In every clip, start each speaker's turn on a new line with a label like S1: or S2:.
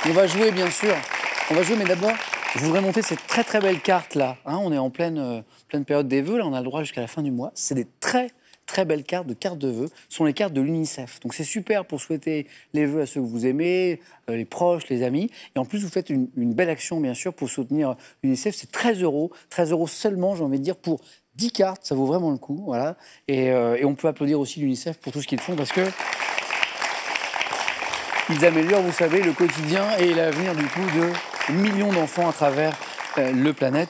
S1: On va jouer, bien sûr. On va jouer, mais d'abord, je voudrais montrer cette très très belle carte là. Hein, on est en pleine période des vœux. Là, on a le droit jusqu'à la fin du mois. C'est des très belles cartes de vœux. Ce sont les cartes de l'UNICEF. Donc c'est super pour souhaiter les vœux à ceux que vous aimez, les proches, les amis. Et en plus, vous faites une belle action, bien sûr, pour soutenir l'UNICEF. C'est 13 euros. 13 euros seulement, j'ai envie de dire, pour 10 cartes. Ça vaut vraiment le coup. Voilà. Et on peut applaudir aussi l'UNICEF pour tout ce qu'ils font parce que ils améliorent, vous savez, le quotidien et l'avenir du coup de millions d'enfants à travers le planète.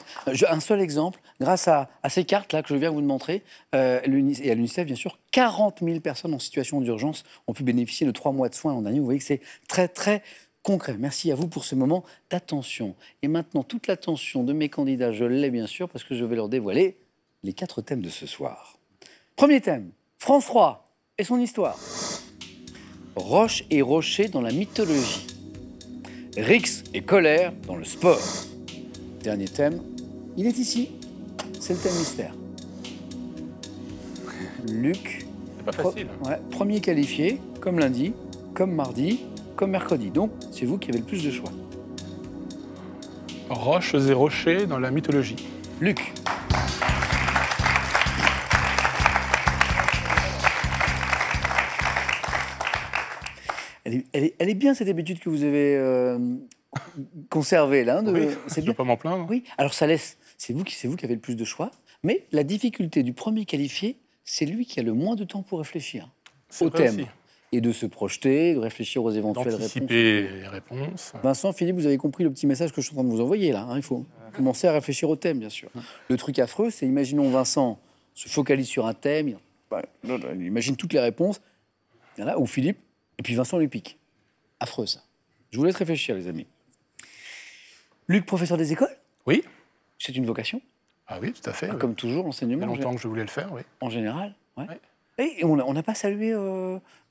S1: Un seul exemple, grâce à ces cartes-là que je viens vous de montrer, et à l'UNICEF, bien sûr, 40 000 personnes en situation d'urgence ont pu bénéficier de 3 mois de soins l'an dernier. Vous voyez que c'est très concret. Merci à vous pour ce moment d'attention. Et maintenant, toute l'attention de mes candidats, je l'ai bien sûr, parce que je vais leur dévoiler les 4 thèmes de ce soir. Premier thème, France 3 et son histoire. Roche et rocher dans la mythologie. Rix et colère dans le sport. Dernier thème, il est ici. C'est le thème mystère. Luc.
S2: C'est pas facile.
S1: Premier qualifié, comme lundi, comme mardi, comme mercredi. Donc, c'est vous qui avez le plus de choix.
S2: Roches et rochers dans la mythologie.
S1: Luc. Elle est bien cette habitude que vous avez conservée là.
S2: Oui,
S1: c'est
S2: je
S1: bien.
S2: peux pas m'en plaindre.
S1: Oui. Alors ça laisse. C'est vous qui avez le plus de choix. Mais la difficulté du premier qualifié, c'est lui qui a le moins de temps pour réfléchir au thème et de se projeter, de réfléchir aux éventuelles réponses.
S2: D'anticiper les réponses.
S1: Vincent, Philippe, vous avez compris le petit message que je suis en train de vous envoyer là. Hein. Il faut commencer à réfléchir au thème, bien sûr. Le truc affreux, c'est imaginons Vincent se focalise sur un thème, il imagine toutes les réponses, ou Philippe. Et puis Vincent lui pique. Affreux, ça. Je vous laisse réfléchir, les amis. Luc, professeur des écoles?
S2: Oui.
S1: C'est une vocation?
S2: Ah oui, tout à fait. Oui.
S1: Comme toujours, l'enseignement.
S2: Il y a longtemps que je voulais le faire, oui.
S1: En général, ouais.
S2: Oui.
S1: Et on n'a pas salué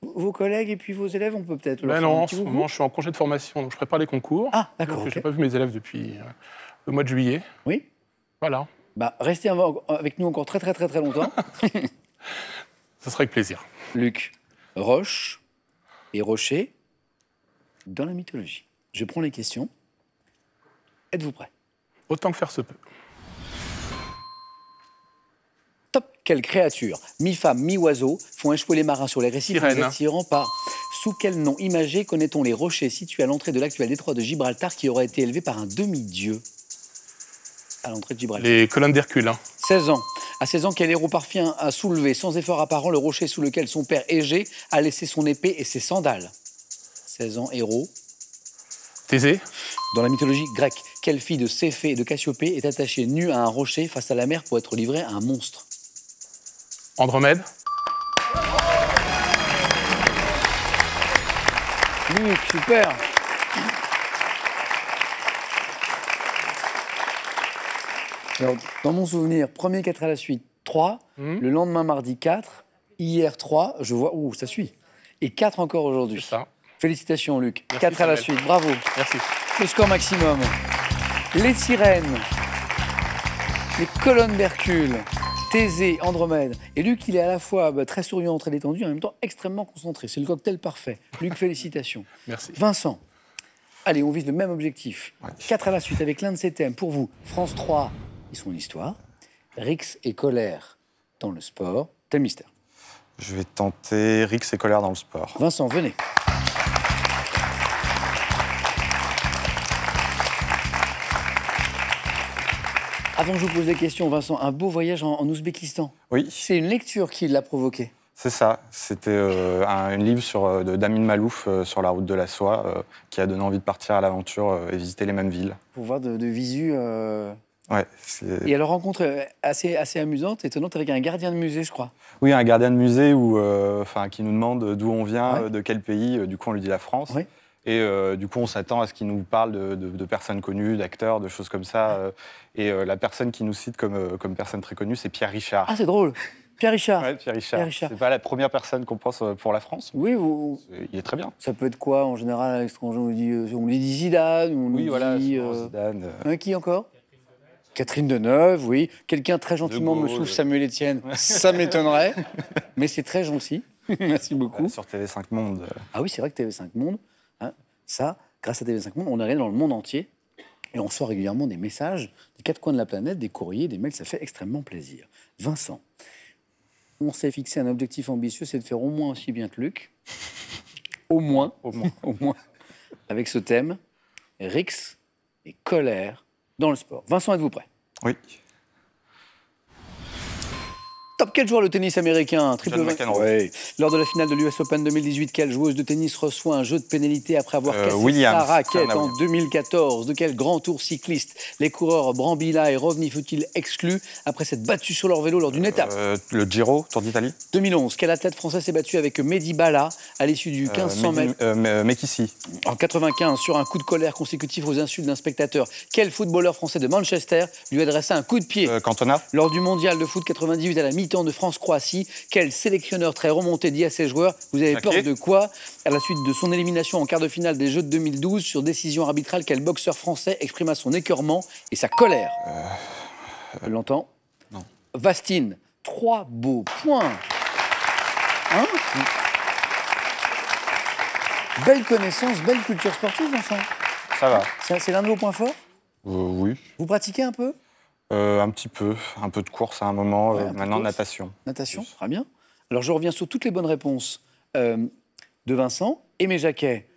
S1: vos collègues et puis vos élèves, on peut peut-être leur faire
S2: Non,
S1: un
S2: en
S1: petit
S2: ce
S1: coucou.
S2: moment, je suis en congé de formation, donc je prépare les concours.
S1: Ah, d'accord.
S2: Je n'ai pas vu mes élèves depuis le mois de juillet.
S1: Oui.
S2: Voilà.
S1: Bah, restez avec nous encore très longtemps.
S2: Ça sera avec plaisir.
S1: Luc, roche et rocher dans la mythologie. Je prends les questions. Êtes-vous prêts?
S2: Autant que faire se peut.
S1: Top. Quelles créatures, mi-femme, mi-oiseau, font échouer les marins sur les récifs en les attirant par... Sous quel nom imagé connaît-on les rochers situés à l'entrée de l'actuel détroit de Gibraltar qui auraient été élevés par un demi-dieu à l'entrée de Gibraltar?
S2: Les colonnes d'Hercule.
S1: 16 ans. À 16 ans, quel héros parvient à soulever sans effort apparent le rocher sous lequel son père Égée a laissé son épée et ses sandales? 16 ans, héros.
S2: Thésée.
S1: Dans la mythologie grecque, quelle fille de Céphée et de Cassiopée est attachée nue à un rocher face à la mer pour être livrée à un monstre?
S2: Andromède.
S1: Luc, super. Alors, dans mon souvenir, premier 4 à la suite, 3. Le lendemain, mardi, 4. Hier, 3. Je vois... Ouh, ça suit. Et 4 encore aujourd'hui.
S2: C'est ça.
S1: Félicitations, Luc.
S2: Merci,
S1: 4 à la
S2: Samuel.
S1: suite. Bravo.
S2: Merci.
S1: Le score maximum. Les sirènes. Les colonnes d'Hercule. Thésée, Andromède. Et Luc, il est à la fois très souriant, très détendu, et en même temps extrêmement concentré. C'est le cocktail parfait. Luc, félicitations.
S2: Merci.
S1: Vincent. Allez, on vise le même objectif. 4 à la suite avec l'un de ces thèmes. Pour vous, France 3 et son histoire. Rix et colère dans le sport. Thème mystère.
S3: Je vais tenter Rix et colère dans le sport.
S1: Vincent, venez. Avant que je vous pose des questions, Vincent, un beau voyage en Ouzbékistan.
S3: Oui.
S1: C'est une lecture qui l'a provoqué.
S3: C'est ça. C'était un livre d'Amin Malouf sur la route de la soie qui a donné envie de partir à l'aventure et visiter les mêmes villes.
S1: Pour voir de visu.
S3: Ouais.
S1: Et alors, rencontre assez amusante, étonnante, avec un gardien de musée, je crois.
S3: Oui, un gardien de musée qui nous demande d'où on vient, de quel pays. Du coup, on lui dit la France.
S1: Oui.
S3: Et du coup, on s'attend à ce qu'il nous parle de personnes connues, d'acteurs, de choses comme ça. Et la personne qui nous cite comme personne très connue, c'est Pierre Richard.
S1: Ah, c'est drôle. Pierre Richard.
S3: Ouais, Pierre Richard.
S1: Pierre Richard.
S3: C'est pas la première personne qu'on pense pour la France.
S1: Oui,
S3: Il est très bien.
S1: ça peut être quoi, en général, à l'étranger? On lui dit Zidane, on lui
S3: voilà,
S1: dit...
S3: Zidane.
S1: Qui encore? Catherine Deneuve, oui. Quelqu'un très gentiment
S3: De
S1: me
S3: Gaulle.
S1: souffle Samuel Etienne. Ça m'étonnerait, mais c'est très gentil. Merci beaucoup.
S3: Sur TV5 Monde.
S1: Ah oui, c'est vrai que TV5 Monde, hein, ça, grâce à TV5 Monde, on est allé dans le monde entier et on reçoit régulièrement des messages des quatre coins de la planète, des courriers, des mails, ça fait extrêmement plaisir. Vincent, on s'est fixé un objectif ambitieux, c'est de faire au moins aussi bien que Luc. Au moins, avec ce thème, Rix et colère dans le sport. Vincent, êtes-vous prêt?
S3: Oui.
S1: Top, quel joueur de tennis américain?
S3: John McEnroe.
S1: Oui. Lors de la finale de l'US Open 2018, quelle joueuse de tennis reçoit un jeu de pénalité après avoir cassé
S3: Williams.
S1: sa raquette
S3: Serena
S1: en
S3: Williams.
S1: 2014? De quel grand tour cycliste les coureurs Brambilla et Rovni fut-il exclus après s'être battus sur leur vélo lors d'une étape?
S3: Le Giro, Tour d'Italie.
S1: 2011, quel athlète français s'est battu avec Mehdi Bala à l'issue du 1500 mètres?
S3: Mekissi.
S1: En 95, sur un coup de colère consécutif aux insultes d'un spectateur, quel footballeur français de Manchester lui adressa un coup de pied?
S3: Cantona.
S1: Lors du mondial de foot 98 à la mi-temps de France-Croatie, quel sélectionneur très remonté dit à ses joueurs: vous avez
S3: Jacquier.
S1: peur de quoi? À la suite de son élimination en quart de finale des Jeux de 2012 sur décision arbitrale, quel boxeur français exprima son écœurement et sa colère? Je l'entends?
S3: Non.
S1: Vastine, 3 beaux points. Hein? Belle connaissance, belle culture sportive, enfin.
S3: Ça va.
S1: C'est l'un de vos points forts?
S3: Oui.
S1: Vous pratiquez un peu?
S3: Un petit peu. Un peu de course à un moment.
S1: Ouais, un peu de
S3: Maintenant,
S1: course.
S3: natation.
S1: Natation, très bien. Alors je reviens sur toutes les bonnes réponses de Vincent. Aimé Jacquet,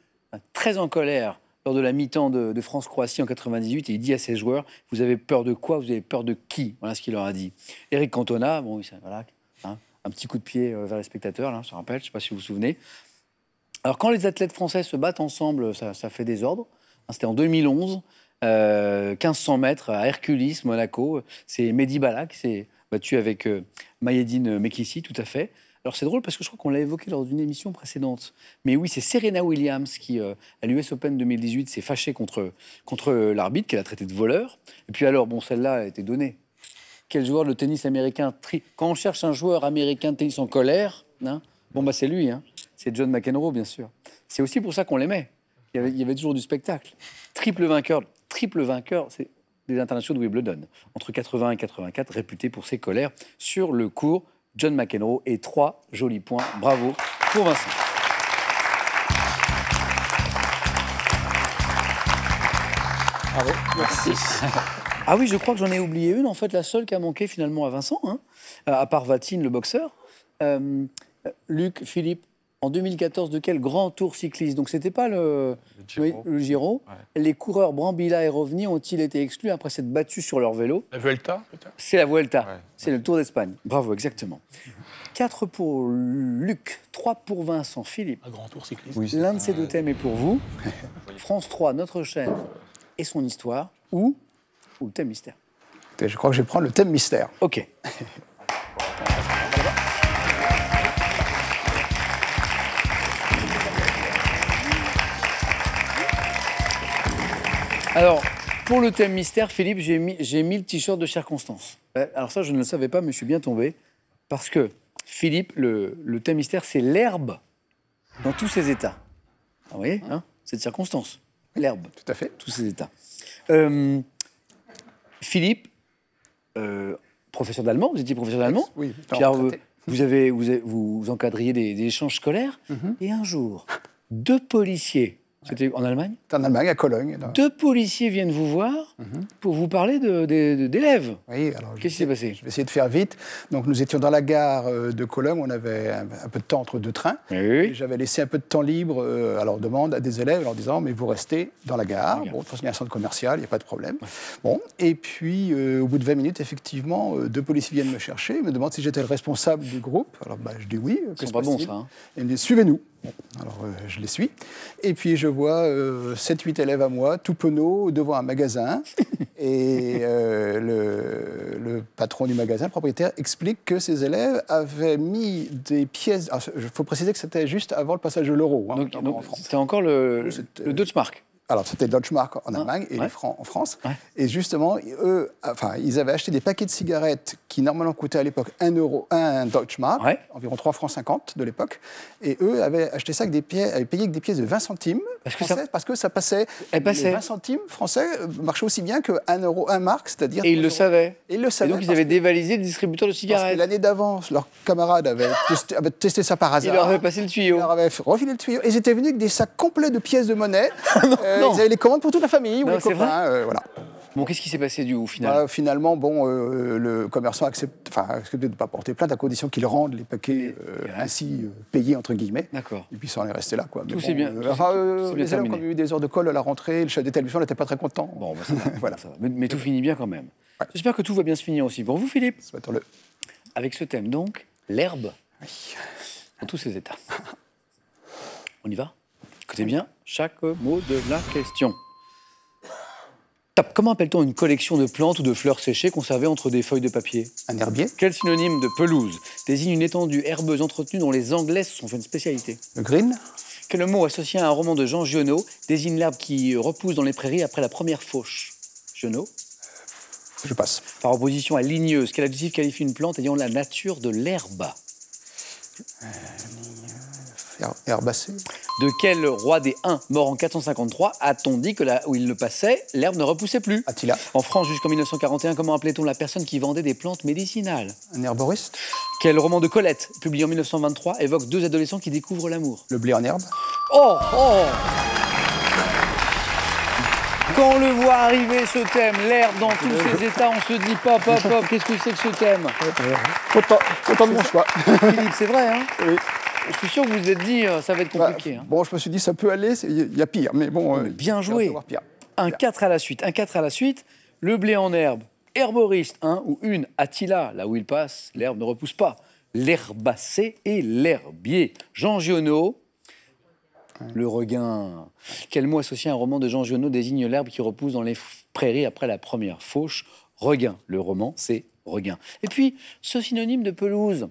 S1: très en colère lors de la mi-temps de France-Croatie en 98, et il dit à ses joueurs: vous avez peur de quoi? Vous avez peur de qui? Voilà ce qu'il leur a dit. Éric Cantona, bon, voilà, hein, un petit coup de pied vers les spectateurs, là, je me rappelle, je ne sais pas si vous vous souvenez. Alors quand les athlètes français se battent ensemble, ça fait désordre. C'était en 2011. 1500 mètres à Hercules, Monaco. C'est Mehdi Bala qui s'est battu avec Mayedine Mekissi, tout à fait. Alors c'est drôle parce que je crois qu'on l'a évoqué lors d'une émission précédente. Mais oui, c'est Serena Williams qui, à l'US Open 2018, s'est fâchée contre l'arbitre, qu'elle a traité de voleur. Et puis alors, bon, celle-là a été donnée. Quel joueur de tennis américain Quand on cherche un joueur américain de tennis en colère, hein, bon, bah c'est lui, hein. C'est John McEnroe, bien sûr. C'est aussi pour ça qu'on l'aimait. Il y avait toujours du spectacle. Triple vainqueur, c'est des internationaux de Wimbledon. Entre 80 et 84, réputé pour ses colères sur le court. John McEnroe et 3 jolis points. Bravo pour Vincent.
S4: Bravo, merci.
S1: Ah oui, je crois que j'en ai oublié une. En fait, la seule qui a manqué finalement à Vincent, hein, à part Vatine, le boxeur. Luc, Philippe, en 2014, de quel grand tour cycliste? Donc, c'était pas le
S3: Giro.
S1: Oui, le Giro.
S3: Ouais.
S1: Les coureurs Brambilla et Rovni ont-ils été exclus après s'être battus sur leur vélo?
S2: La Vuelta, peut-être?
S1: C'est la Vuelta.
S3: Ouais.
S1: C'est le Tour d'Espagne. Bravo, exactement. 4 pour Luc, 3 pour Vincent. Philippe,
S2: Un grand tour cycliste.
S3: Oui, c'est
S1: l'un de
S3: ça.
S1: ces deux thèmes est pour vous. France 3, notre chaîne et son histoire, ou le thème mystère.
S4: Je crois que je vais prendre le thème mystère.
S1: Ok. Alors, pour le thème mystère, Philippe, j'ai mis le t-shirt de circonstance. Alors ça, je ne le savais pas, mais je suis bien tombé. Parce que, Philippe, le thème mystère, c'est l'herbe dans tous ses états. Ah, vous voyez, hein, cette circonstance. L'herbe,
S4: Tout à fait.
S1: tous ses états. Philippe, professeur d'allemand, vous étiez professeur d'allemand.
S4: Oui,
S1: Puis alors, vous encadriez des échanges scolaires. Et un jour, 2 policiers, c'était en Allemagne,
S4: C'est en Allemagne, à Cologne.
S1: 2 policiers viennent vous voir pour vous parler d'élèves.
S4: Oui, alors
S1: Qu'est-ce qui s'est passé?
S4: Je vais essayer de faire vite. Donc, nous étions dans la gare de Cologne. On avait un peu de temps entre 2 trains.
S1: Oui.
S4: Et j'avais laissé un peu de temps libre à leur demande à des élèves, en leur disant: mais vous restez dans la gare. Bon, de toute façon, il y a un centre commercial, il n'y a pas de problème. Bon, et puis, au bout de 20 minutes, effectivement, 2 policiers viennent me chercher, me demandent si j'étais le responsable du groupe. Alors, je dis oui.
S1: Ils sont pas bons, ça. Hein.
S4: Et ils me disent: suivez-nous. Bon, alors, je les suis. Et puis, je vois 7-8 élèves à moi, tout penauds, devant un magasin. Et le patron du magasin, propriétaire, explique que ses élèves avaient mis des pièces... Il faut préciser que c'était juste avant le passage de l'euro, hein,
S1: Donc,
S4: en France.
S1: c'était encore le
S4: C'était-
S1: Deutschmark.
S4: Alors, c'était le Deutschmark en Allemagne et
S1: ouais.
S4: les francs en France.
S1: Ouais.
S4: Et justement, eux, ils avaient acheté des paquets de cigarettes qui, normalement, coûtaient à l'époque 1 Deutschmark,
S1: Ouais.
S4: environ 3,50 francs de l'époque. Et eux avaient acheté ça avec avaient payé avec des pièces de 20 centimes parce que ça passait.
S1: Elle passait.
S4: Les 20 centimes français marchaient aussi bien que 1 euro, 1 marque, c'est-à-dire.
S1: Et ils le savaient.
S4: Et ils le savaient.
S1: Et donc ils avaient dévalisé le distributeur de
S4: Parce que
S1: cigarettes.
S4: l'année d'avant, leurs camarades avaient testé ça par hasard.
S1: Ils leur avaient passé le tuyau.
S4: Ils leur avaient refilé le tuyau. Et ils étaient venus avec des sacs complets de pièces de monnaie.
S1: non.
S4: Ils avaient les commandes pour toute la famille ou
S1: Non,
S4: les
S1: c'est
S4: copains. Voilà.
S1: Bon, qu'est-ce qui s'est passé au final?
S4: Finalement, le commerçant accepte de ne pas porter plainte à condition qu'il rende les paquets ainsi payés, entre guillemets.
S1: D'accord.
S4: Et puis ça en est resté là. Quoi. Mais
S1: Tout s'est bien- tout
S4: les
S1: s'est bien
S4: élèves,
S1: terminé.
S4: quand il y a eu des heures de colle à la rentrée, le chef d'établissement n'était pas très content.
S1: Bon, bah, ça va.
S4: Voilà.
S1: Ça va. Mais tout finit bien quand même. J'espère que tout va bien se finir aussi. Pour vous, Philippe,
S4: Souhaitons-le.
S1: avec ce thème donc, l'herbe dans tous ses états. On y va? Écoutez bien chaque mot de la question. Top. Comment appelle-t-on une collection de plantes ou de fleurs séchées conservées entre des feuilles de papier?
S4: Un herbier,
S1: Quel synonyme de pelouse désigne une étendue herbeuse entretenue dont les Anglais se sont fait une spécialité?
S4: le green,
S1: Quel mot associé à un roman de Jean Giono désigne l'herbe qui repousse dans les prairies après la première fauche? Giono.
S4: je passe.
S1: Par opposition à ligneuse, quel adjectif qualifie une plante ayant la nature de l'herbe?
S4: Herbacée,
S1: De quel roi des Huns, mort en 453, a-t-on dit que là où il le passait, l'herbe ne repoussait plus?
S4: Attila,
S1: En France, jusqu'en 1941, comment appelait-on la personne qui vendait des plantes médicinales?
S4: un herboriste,
S1: Quel roman de Colette, publié en 1923, évoque deux adolescents qui découvrent l'amour?
S4: le blé en herbe,
S1: Oh, oh! Quand on le voit arriver, ce thème, l'herbe dans tous ses états, on se dit pop, pop, pop, qu'est-ce que c'est que ce thème?
S4: Content de mon choix.
S1: Philippe, c'est vrai, hein?
S4: Oui.
S1: Je suis sûr que vous vous êtes dit, ça va être compliqué. Hein.
S4: Bon, je me suis dit, ça peut aller, il y a pire, mais bon.
S1: Bien
S4: il
S1: joué.
S4: va y avoir pire.
S1: Un 4 à la suite, un 4 à la suite. Le blé en herbe, herboriste, un ou une, Attila, là où il passe, l'herbe ne repousse pas. L'herbacé et l'herbier. Jean Giono, le regain. Quel mot associé à un roman de Jean Giono désigne l'herbe qui repousse dans les prairies après la première fauche? Regain. Le roman, c'est regain. Et puis, ce synonyme de pelouse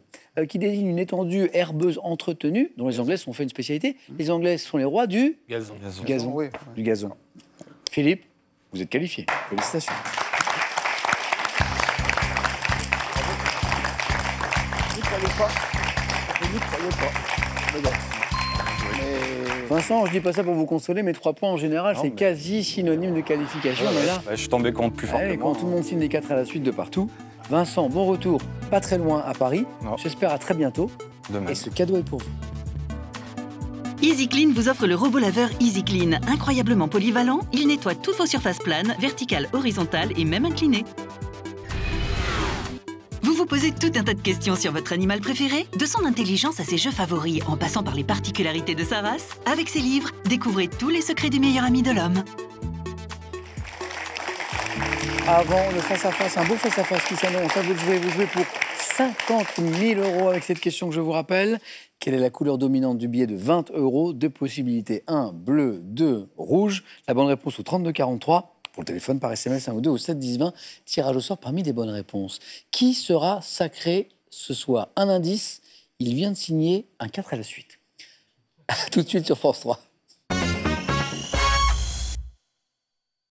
S1: qui désigne une étendue herbeuse entretenue, dont les Anglais se sont fait une spécialité. Les Anglais sont les rois du
S2: Gazon.
S1: gazon.
S4: Oui.
S1: Du gazon. Philippe, vous êtes qualifié. Félicitations.
S4: N'y croyez pas. Je n'y croyais pas. Mais bon.
S1: Vincent, je dis pas ça pour vous consoler, mais 3 points en général, c'est quasi synonyme de qualification. Mais là,
S3: Je suis tombé compte plus
S1: allez,
S3: fortement.
S1: quand tout le monde signe des 4 à la suite de partout. Vincent, bon retour, pas très loin à Paris.
S3: Non.
S1: J'espère à très bientôt.
S3: Demain.
S1: Et ce cadeau est pour vous.
S5: Easy Clean vous offre le robot laveur Easy Clean. Incroyablement polyvalent, il nettoie toutes vos surfaces planes, verticales, horizontales et même inclinées. Vous vous posez tout un tas de questions sur votre animal préféré, de son intelligence à ses jeux favoris, en passant par les particularités de sa race. Avec ses livres, découvrez tous les secrets du meilleur ami de l'homme.
S1: Avant le face-à-face, un beau face-à-face qui s'annonce. Vous jouez pour 50 000 € avec cette question que je vous rappelle. Quelle est la couleur dominante du billet de 20 €? Deux possibilités, 1 bleu, 2 rouge. La bonne réponse au 32 43. Pour le téléphone, par SMS, 1 ou 2 au 7 10 20. Tirage au sort parmi les bonnes réponses. Qui sera sacré ce soir? Un indice, il vient de signer un 4 à la suite. Tout de suite sur France 3.